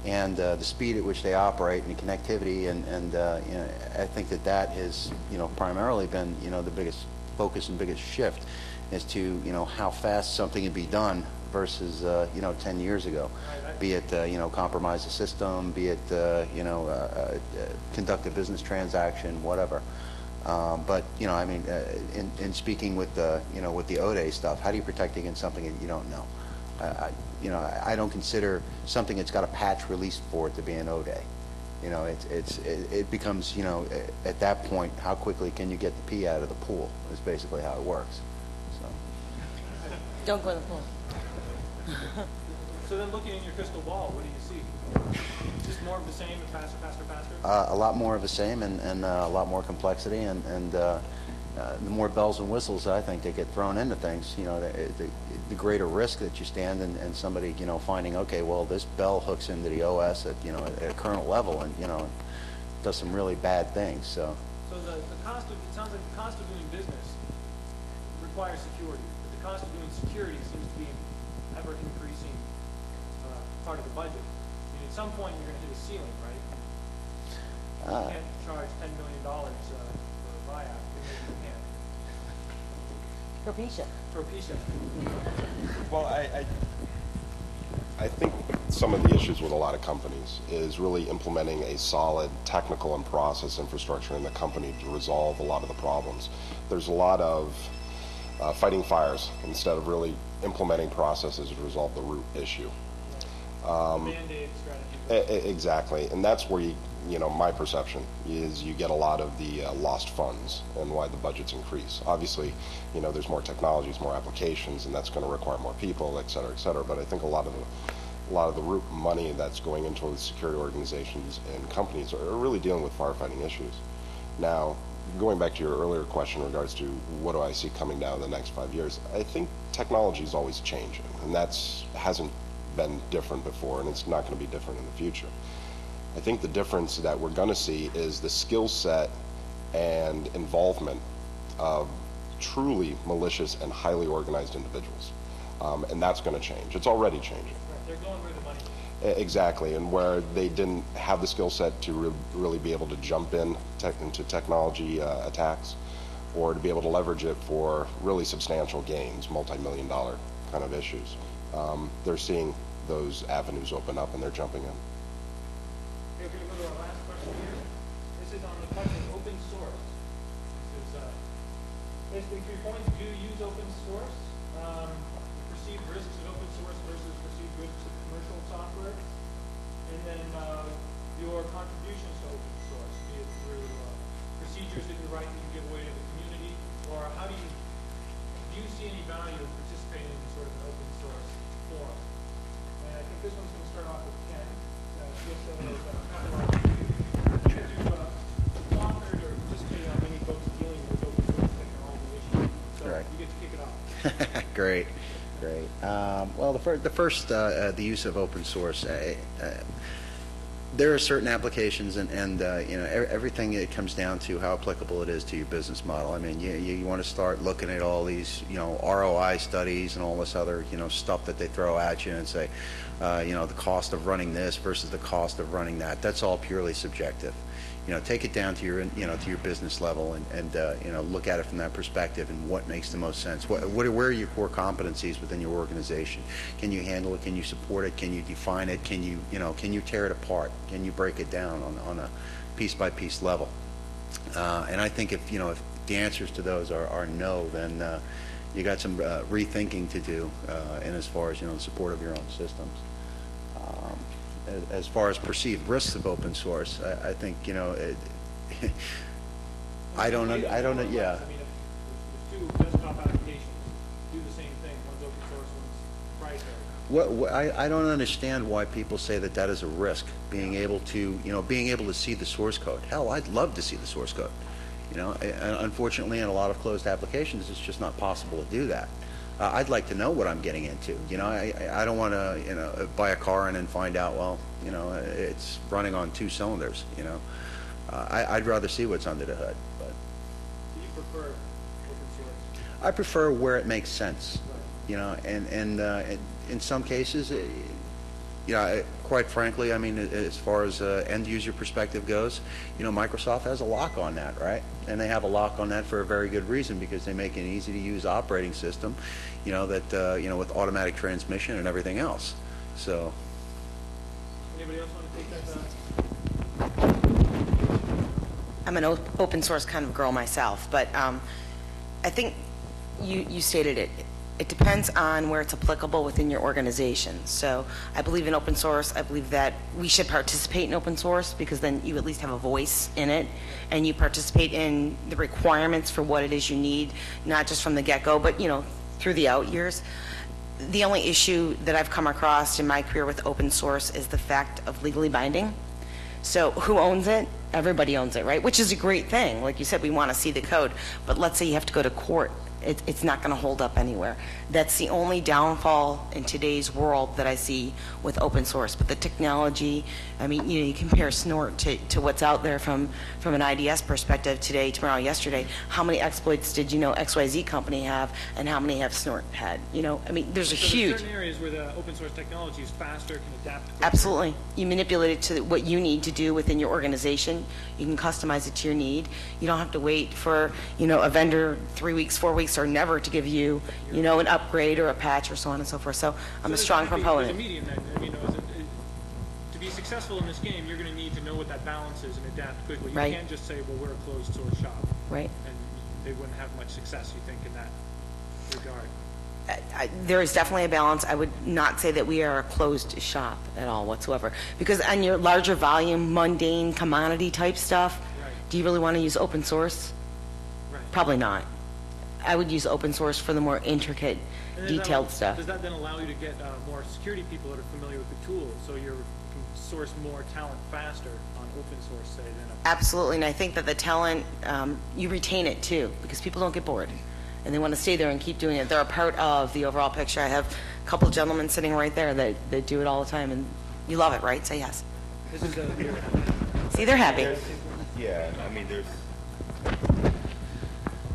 and the speed at which they operate and the connectivity, and I think that has primarily been the biggest focus and biggest shift as to how fast something can be done versus 10 years ago. Be it compromise the system, be it conduct a business transaction, whatever. But I mean, in speaking with the with the ODA stuff, how do you protect against something that you don't know? I don't consider something that's got a patch released for it to be an ODA. It becomes at that point, how quickly can you get the pea out of the pool is basically how it works. So. Don't go in the pool. So then, looking in your crystal ball, what do you see? Just more of the same, and faster, faster, faster? A lot more of the same, and a lot more complexity, and the more bells and whistles I think that get thrown into things, the greater risk that you stand, and somebody finding, okay, well, this bell hooks into the OS at at a kernel level, and does some really bad things. So the cost of, it sounds like the cost of doing business requires security, but the cost of doing security seems to be an ever increasing part of the budget. I mean, at some point you're going to hit a ceiling, right? You can't charge $10 million for a buyout. You can't. Propecia. Propecia. Well, I think some of the issues with a lot of companies is really implementing a solid technical and process infrastructure in the company to resolve a lot of the problems. There's a lot of fighting fires instead of really implementing processes to resolve the root issue. Band-aid strategy. Exactly, and that's where my perception is you get a lot of the lost funds and why the budgets increase. Obviously, there's more technologies, more applications, and that's going to require more people, et cetera, et cetera. But I think a lot of the root money that's going into the security organizations and companies are really dealing with firefighting issues. Now, going back to your earlier question in regards to what do I see coming down in the next 5 years, I think technology is always changing, and hasn't been different before, and it's not going to be different in the future. I think the difference that we're going to see is the skill set and involvement of truly malicious and highly organized individuals, and that's going to change. It's already changing. Right. They're going where the money is. Exactly, and where they didn't have the skill set to really be able to jump into technology attacks, or to be able to leverage it for really substantial gains, multi-million dollar kind of issues. They're seeing those avenues open up, and they're jumping in. Okay, we're going to go to our last question here. This is on the question of open source. This is basically 3 points. Do you use open source? Perceived risks of open source versus perceived risks of commercial software? And then your contributions to open source, be it through procedures that you write that you give away to the community, or do you see any value in participating in sort of an open source forum? And I think this one's going to start off with Ken. CSO is authored or participated on many folks dealing with open source technology issues. So Right. you get to kick it off. Great. Well, the first the use of open source. There are certain applications, and everything, it comes down to how applicable it is to your business model. I mean, you want to start looking at all these ROI studies and all this other stuff that they throw at you and say the cost of running this versus the cost of running that. That's all purely subjective. Take it down to your to your business level, and look at it from that perspective, and what makes the most sense. Where are your core competencies within your organization? Can you handle it? Can you support it? Can you define it? Can you tear it apart? Can you break it down on a piece by piece level? And I think if the answers to those are no, then you got some rethinking to do in as far as the support of your own systems. As far as perceived risks of open source, I think I don't know. Yeah. I mean, if two desktop applications do the same thing, one's open source, one's proprietary. I don't understand why people say that is a risk, being able to see the source code. Hell, I'd love to see the source code. Unfortunately, in a lot of closed applications, it's just not possible to do that. I'd like to know what I'm getting into. I don't want to buy a car and then find out, well, it's running on 2 cylinders. I'd rather see what's under the hood. But Do you prefer open source? I prefer where it makes sense. And in some cases, quite frankly, I mean, as far as end user perspective goes, Microsoft has a lock on that, right? And they have a lock on that for a very good reason, because they make an easy to use operating system, that with automatic transmission and everything else. So. Anybody else want to take that? I'm an open source kind of girl myself, but I think you stated it. It depends on where it's applicable within your organization. So I believe in open source. I believe that we should participate in open source, because then you at least have a voice in it, and you participate in the requirements for what it is you need, not just from the get-go, but through the out years. The only issue that I've come across in my career with open source is the fact of legally binding. So who owns it? Everybody owns it, right? Which is a great thing. Like you said, we want to see the code. But let's say you have to go to court. It's not going to hold up anywhere. That's the only downfall in today's world that I see with open source. But the technology, I mean, you compare Snort to what's out there from an IDS perspective today, tomorrow, yesterday. How many exploits did XYZ company have, and how many have Snort had? I mean, there's a huge. There's certain areas where the open source technology is faster, can adapt quicker. Absolutely. You manipulate it to what you need to do within your organization. You can customize it to your need. You don't have to wait for, a vendor 3 weeks, 4 weeks, or never to give you, an upgrade or a patch or so on and so forth. So I'm a strong proponent. There's a medium then. To be successful in this game, you're going to need to know what that balance is and adapt quickly. You Right. can't just say, well, we're a closed source shop. Right. And they wouldn't have much success, you think, in that regard. There is definitely a balance. I would not say that we are a closed shop at all whatsoever. Because on your larger volume, mundane, commodity type stuff, Right. do you really want to use open source? Right. Probably not. I would use open source for the more intricate, And detailed stuff. Does that then allow you to get more security people that are familiar with the tool, so you can source more talent faster on open source, say, than a... Absolutely, and I think that the talent, you retain it too, because people don't get bored. And they want to stay there and keep doing it. They're a part of the overall picture. I have a couple of gentlemen sitting right there that do it all the time, and you love it, right? Say yes. This is See, they're happy. Yeah, I mean, there's.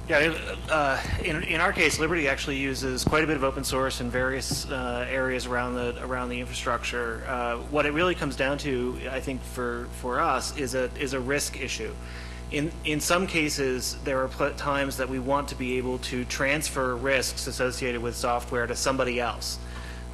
Yeah, in our case, Liberty actually uses quite a bit of open source in various areas around the infrastructure. What it really comes down to, I think, for us, is a risk issue. In some cases, there are times that we want to be able to transfer risks associated with software to somebody else.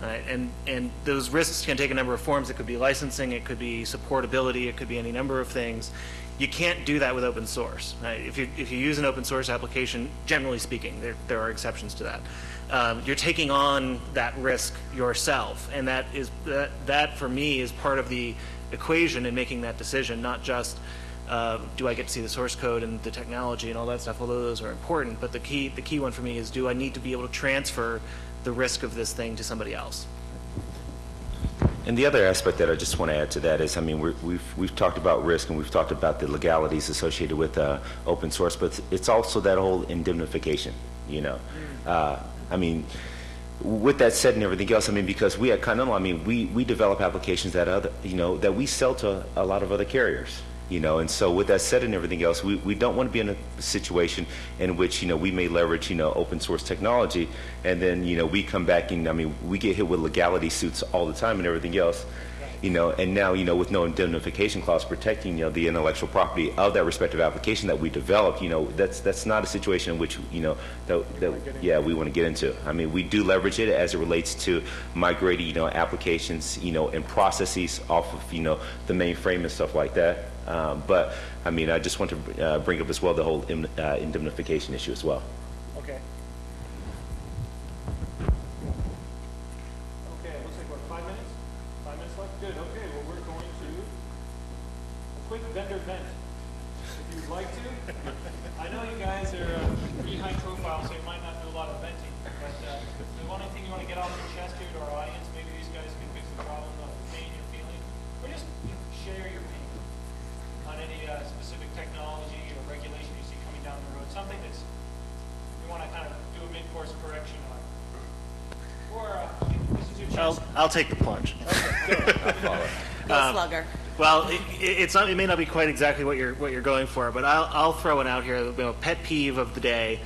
And those risks can take a number of forms. It could be licensing, it could be supportability, it could be any number of things. You can't do that with open source. If you use an open source application, generally speaking, there are exceptions to that. You're taking on that risk yourself, and that for me is part of the equation in making that decision, not just do I get to see the source code and the technology and all that stuff, although those are important, but the key one for me is, do I need to be able to transfer the risk of this thing to somebody else? And the other aspect that I just want to add to that is, I mean, we've talked about risk and we've talked about the legalities associated with open source, but it's also that whole indemnification, I mean, with that said and everything else, I mean, because we at Continental, I mean, we develop applications that that we sell to a lot of other carriers. And so with that said and everything else, we don't want to be in a situation in which, we may leverage, open source technology, and then, we come back and, I mean, we get hit with legality suits all the time and everything else, and now, with no indemnification clause protecting, the intellectual property of that respective application that we developed, that's not a situation in which, we want to get into. I mean, we do leverage it as it relates to migrating, applications, and processes off of, the mainframe and stuff like that. But I mean, I just want to bring up as well the whole indemnification issue as well. Okay. Okay, looks like, what, 5 minutes? 5 minutes left? Good, okay, well, we're going to a quick vendor vent, if you'd like to. I know you guys are pretty high profile, so you might not do a lot of venting, but the one thing you want to get off your chest here to our audience, maybe these guys can fix the problem of pain you're feeling, or just share your pain on any specific technology or regulation you see coming down the road, something that's you want to kind of do a mid-course correction on. Or this is your chance. I'll take the plunge. Go Slugger. Well, it's not. It may not be quite exactly what you're going for, but I'll throw one out here. You know, pet peeve of the day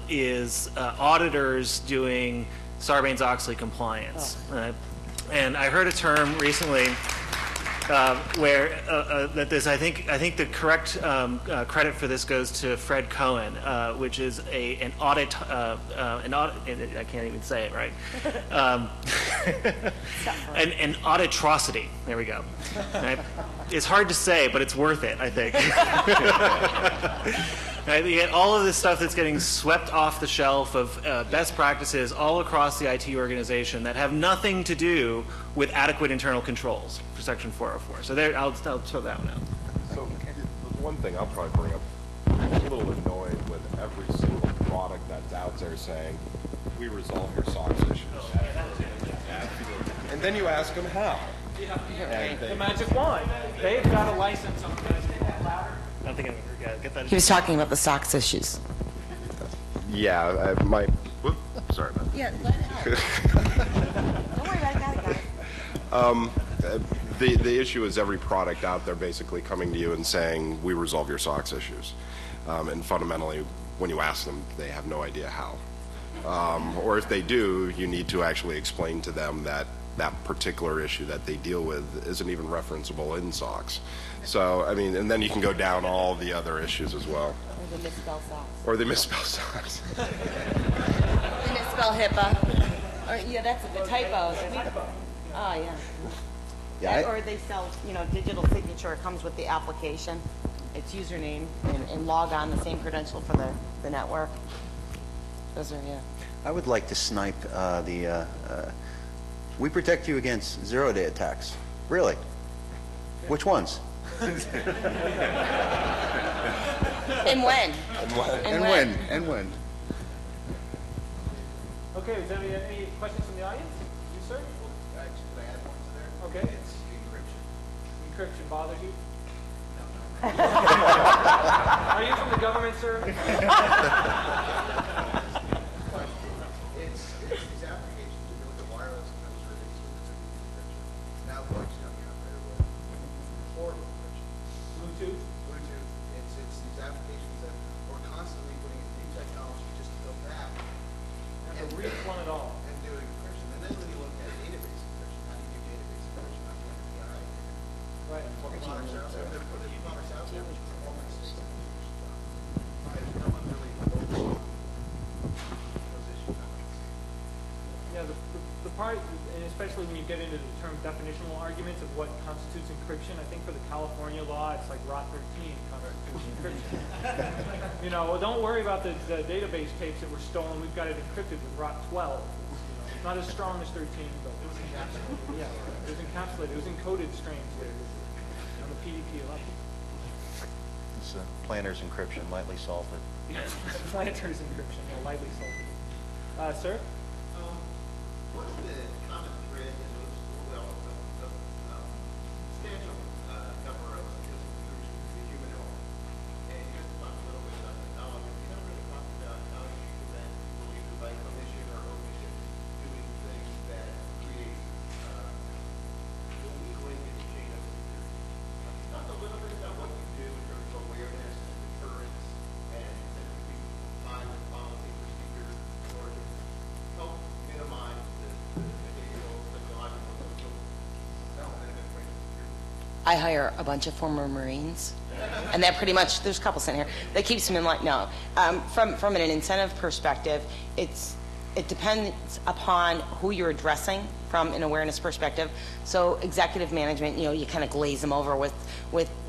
is auditors doing Sarbanes-Oxley compliance. And I heard a term recently where that this. I think the correct credit for this goes to Fred Cohen, which is an audit. I can't even say it right. An auditrocity. There we go. It's hard to say, but it's worth it, I think. Right, you get all of this stuff that's getting swept off the shelf of best practices all across the IT organization that have nothing to do with adequate internal controls for Section 404. So there, I'll throw that one out. So one thing I'll probably bring up, I'm a little annoyed with every single product that's out there saying, we resolve your SOX issues. And then you ask them how. And The magic wand. They've got a license on the guys louder. I don't think I'm going to get that. He was talking about the SOX issues. yeah, whoop, sorry about that. Yeah, let it out. Don't worry about it, got it, guys. The issue is every product out there basically coming to you and saying, we resolve your SOX issues. And fundamentally, when you ask them, they have no idea how. Or if they do, you need to actually explain to them that that particular issue that they deal with isn't even referenceable in SOX. So, I mean, and then you can go down all the other issues as well. Or the misspell socks. Or they misspell SOX. They misspell HIPAA. Or, yeah, that's the typos. Oh, yeah. Yeah, Or they sell, digital signature. It comes with the application. It's username and log on, the same credential for the network. Those are, yeah. I would like to snipe we protect you against zero-day attacks. Really? Which ones? And when? And when? Okay, is there any questions from the audience? You, sir? Actually, could I add one to there? Okay. It's encryption. Encryption bothers you? Are you from the government, sir? It's these applications to do with the wireless and those things with encryption. Now Bugs coming out there with horrible encryption. Bluetooth. It's these applications that we're constantly putting in new technology just to go back And to refund it all. and do encryption. And then when you look at database encryption, how do you do database encryption? How do you do API? Right. Products out there, they're putting products out there which performance systems. No one really focused on those issues. Yeah, the part, and especially when you get into the term definitional arguments of what constitutes encryption, I think for the California law, it's like ROT 13 constitutes encryption. Don't worry about the database tapes that were stolen. We've got it encrypted with ROT 12. It's not as strong as 13, but it was encapsulated. Yeah, it was encapsulated. It was encoded strangely on the PDP-11. It's planner's encryption, lightly salted. Planter's encryption, yeah, lightly salted. Sir? What's the common thread in those, the substantial number of encryption the human element? And you just talked a little bit about technology. You never really talked about how you prevent people either by commission or omission doing things that create the weak link in the chain of security. Talk a little bit about what you do in terms of awareness and deterrence and sending people comply with policy procedures in order to help minimize the behavioral, psychological, social element of security. I hire a bunch of former Marines, and that pretty much, there's a couple sitting here, that keeps them in line. No, from an incentive perspective, it's it depends upon who you're addressing from an awareness perspective. So executive management, you kind of glaze them over with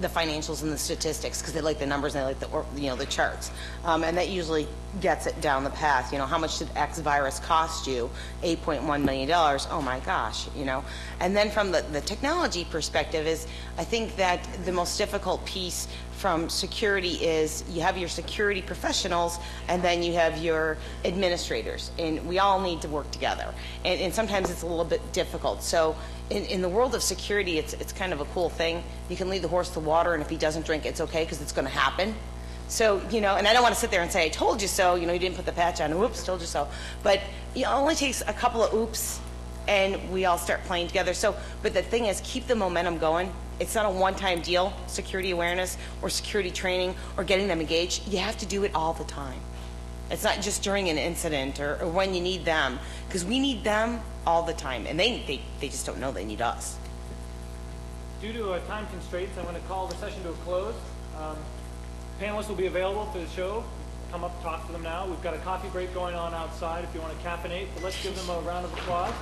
the financials and the statistics because they like the numbers and they like the charts. And that usually gets it down the path. How much did X virus cost you? $8.1 million. Oh my gosh, And then from the technology perspective is, I think that the most difficult piece from security is you have your security professionals and then you have your administrators, and we all need to work together. And sometimes it's a little bit difficult. So in the world of security, it's kind of a cool thing. You can lead the horse to water, and if he doesn't drink, it's okay because it's going to happen. So, and I don't want to sit there and say, I told you so, you didn't put the patch on, oops, told you so. But it only takes a couple of oops and we all start playing together. So, but the thing is, keep the momentum going. It's not a one-time deal, security awareness or security training or getting them engaged. You have to do it all the time. It's not just during an incident or when you need them, because we need them all the time, and they just don't know they need us. Due to time constraints, I'm going to call the session to a close. Panelists will be available for the show. Come up, talk to them now. We've got a coffee break going on outside if you want to caffeinate, but let's give them a round of applause.